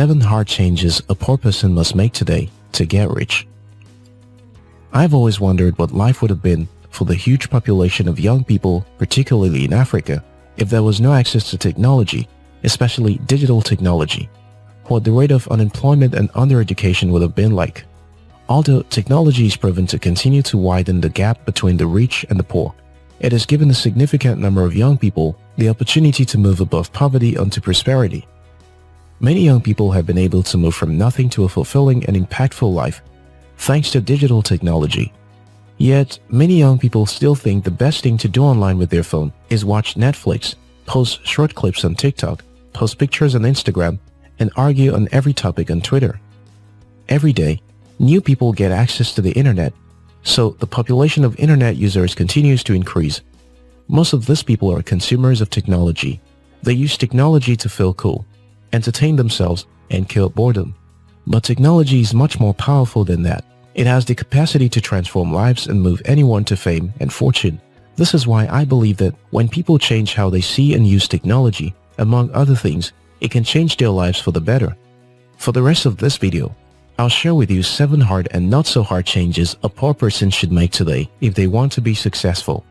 7 hard changes a poor person must make today to get rich. I've always wondered what life would have been for the huge population of young people, particularly in Africa, if there was no access to technology, especially digital technology. What the rate of unemployment and undereducation would have been like. Although technology is proven to continue to widen the gap between the rich and the poor, it has given a significant number of young people the opportunity to move above poverty onto prosperity. Many young people have been able to move from nothing to a fulfilling and impactful life thanks to digital technology. Yet, many young people still think the best thing to do online with their phone is watch Netflix, post short clips on TikTok, post pictures on Instagram, and argue on every topic on Twitter. Every day, new people get access to the internet, so the population of internet users continues to increase. Most of these people are consumers of technology. They use technology to feel cool, entertain themselves, and kill boredom. But technology is much more powerful than that. It has the capacity to transform lives and move anyone to fame and fortune. This is why I believe that when people change how they see and use technology, among other things, it can change their lives for the better. For the rest of this video, I'll share with you 7 hard and not so hard changes a poor person should make today if they want to be successful.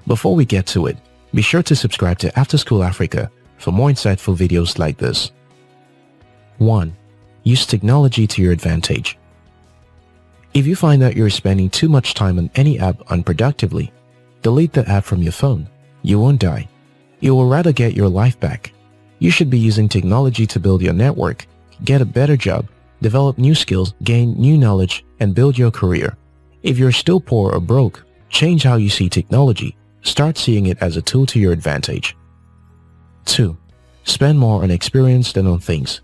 Before we get to it, be sure to subscribe to After School Africa for more insightful videos like this. 1. Use technology to your advantage. If you find that you're spending too much time on any app unproductively, delete the app from your phone. You won't die. You will rather get your life back. You should be using technology to build your network, get a better job, develop new skills, gain new knowledge, and build your career. If you're still poor or broke, change how you see technology. Start seeing it as a tool to your advantage. 2. Spend more on experience than on things.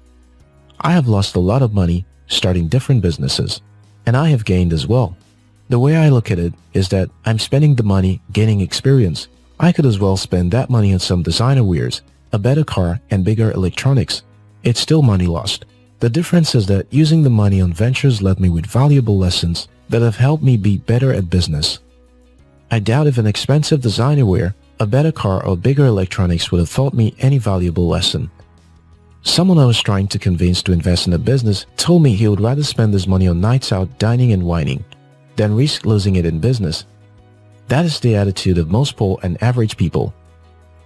I have lost a lot of money starting different businesses, and I have gained as well. The way I look at it is that I'm spending the money gaining experience. I could as well spend that money on some designer wares, a better car, and bigger electronics. It's still money lost. The difference is that using the money on ventures left me with valuable lessons that have helped me be better at business. I doubt if an expensive designer wear, a better car, or bigger electronics would have taught me any valuable lesson. Someone I was trying to convince to invest in a business told me he would rather spend his money on nights out dining and whining than risk losing it in business. That is the attitude of most poor and average people.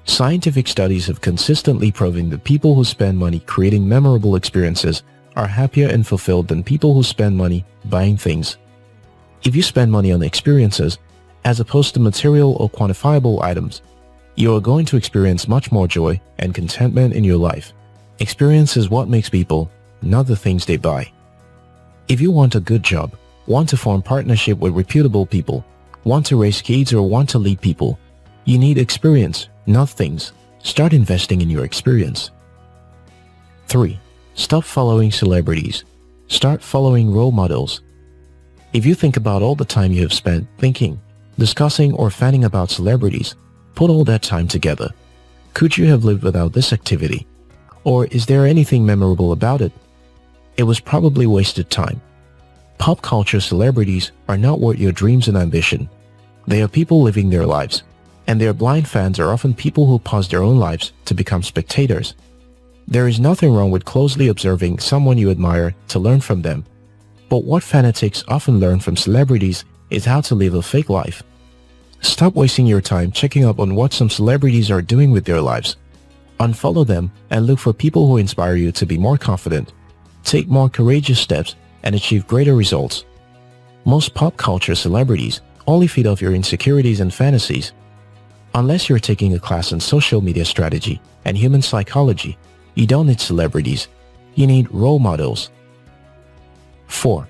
Scientific studies have consistently proven that people who spend money creating memorable experiences are happier and fulfilled than people who spend money buying things. If you spend money on experiences, as opposed to material or quantifiable items, you are going to experience much more joy and contentment in your life. Experience is what makes people, not the things they buy. If you want a good job, want to form partnership with reputable people, want to raise kids, or want to lead people, you need experience, not things. Start investing in your experience. 3. Stop following celebrities. Start following role models. If you think about all the time you have spent thinking, discussing, or fanning about celebrities, put all that time together. Could you have lived without this activity? Or is there anything memorable about it? It was probably wasted time. Pop culture celebrities are not worth your dreams and ambition. They are people living their lives, and their blind fans are often people who pause their own lives to become spectators. There is nothing wrong with closely observing someone you admire to learn from them, but what fanatics often learn from celebrities is how to live a fake life. Stop wasting your time checking up on what some celebrities are doing with their lives. Unfollow them and look for people who inspire you to be more confident, take more courageous steps, and achieve greater results. Most pop culture celebrities only feed off your insecurities and fantasies. Unless you're taking a class on social media strategy and human psychology, you don't need celebrities. You need role models. 4.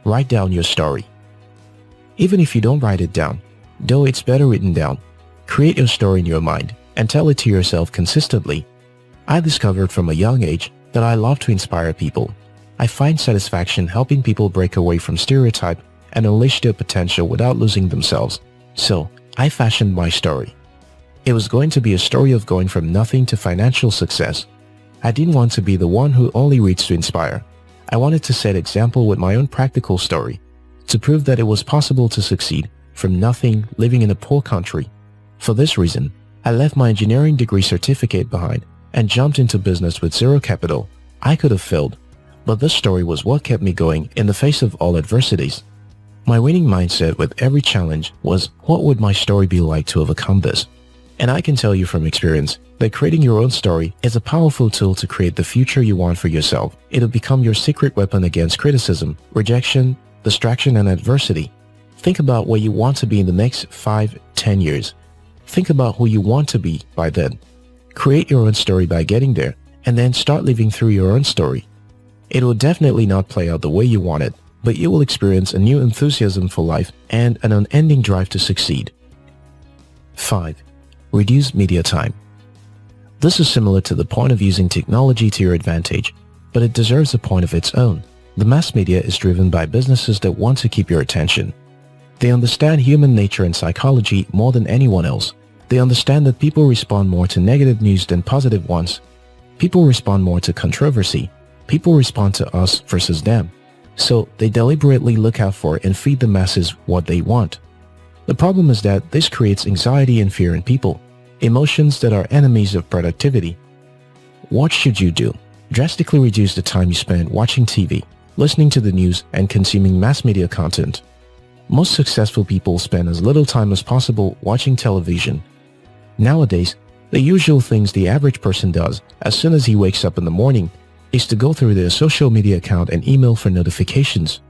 Write down your story. Even if you don't write it down, though it's better written down, create your story in your mind and tell it to yourself consistently. I discovered from a young age that I love to inspire people. I find satisfaction helping people break away from stereotype and unleash their potential without losing themselves. So, I fashioned my story. It was going to be a story of going from nothing to financial success. I didn't want to be the one who only reads to inspire. I wanted to set example with my own practical story to prove that it was possible to succeed from nothing living in a poor country. For this reason, I left my engineering degree certificate behind and jumped into business with zero capital. I could have failed, but this story was what kept me going in the face of all adversities. My winning mindset with every challenge was, what would my story be like to overcome this? And I can tell you from experience that creating your own story is a powerful tool to create the future you want for yourself. It'll become your secret weapon against criticism, rejection, distraction, and adversity. Think about where you want to be in the next 5-10 years. Think about who you want to be by then. Create your own story by getting there, and then start living through your own story. It will definitely not play out the way you want it, but you will experience a new enthusiasm for life and an unending drive to succeed. 5. Reduce media time. This is similar to the point of using technology to your advantage, but it deserves a point of its own. The mass media is driven by businesses that want to keep your attention. They understand human nature and psychology more than anyone else. They understand that people respond more to negative news than positive ones. People respond more to controversy. People respond to us versus them. So they deliberately look out for and feed the masses what they want. The problem is that this creates anxiety and fear in people, emotions that are enemies of productivity. What should you do? Drastically reduce the time you spend watching TV, listening to the news, and consuming mass media content. Most successful people spend as little time as possible watching television. Nowadays, the usual things the average person does as soon as he wakes up in the morning is to go through their social media account and email for notifications.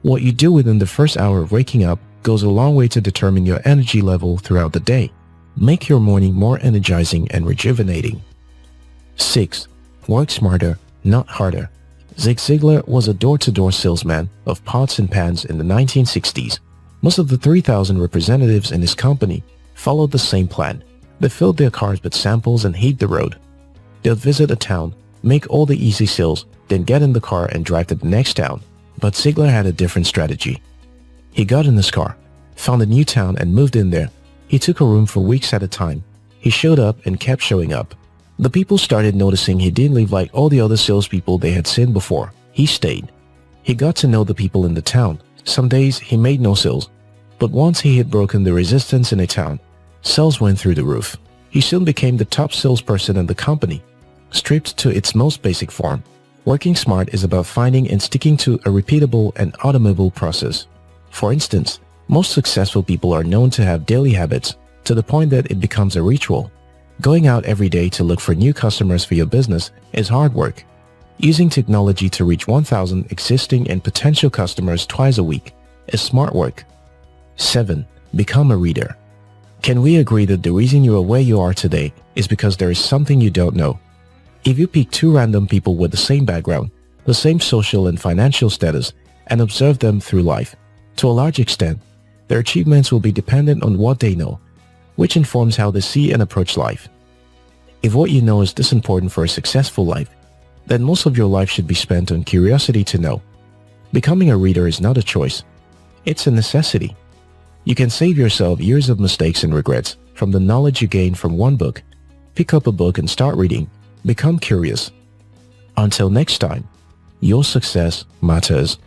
What you do within the first hour of waking up goes a long way to determine your energy level throughout the day. Make your morning more energizing and rejuvenating. 6. Work smarter, not harder. Zig Ziglar was a door-to-door salesman of pots and pans in the 1960s. Most of the 3,000 representatives in his company followed the same plan. They filled their cars with samples and hit the road. They'd visit a town, make all the easy sales, then get in the car and drive to the next town. But Ziglar had a different strategy. He got in his car, found a new town and moved in there. He took a room for weeks at a time. He showed up and kept showing up. The people started noticing he didn't live like all the other salespeople they had seen before. He stayed. He got to know the people in the town. Some days he made no sales, but once he had broken the resistance in a town, sales went through the roof. He soon became the top salesperson in the company. Stripped to its most basic form, working smart is about finding and sticking to a repeatable and automable process. For instance, most successful people are known to have daily habits to the point that it becomes a ritual. Going out every day to look for new customers for your business is hard work. Using technology to reach 1,000 existing and potential customers twice a week is smart work. 7. Become a reader. Can we agree that the reason you are where you are today is because there is something you don't know? If you pick two random people with the same background, the same social and financial status, and observe them through life, to a large extent, their achievements will be dependent on what they know, which informs how they see and approach life. If what you know is this important for a successful life, then most of your life should be spent on curiosity to know. Becoming a reader is not a choice. It's a necessity. You can save yourself years of mistakes and regrets from the knowledge you gain from one book. Pick up a book and start reading. Become curious. Until next time, your success matters.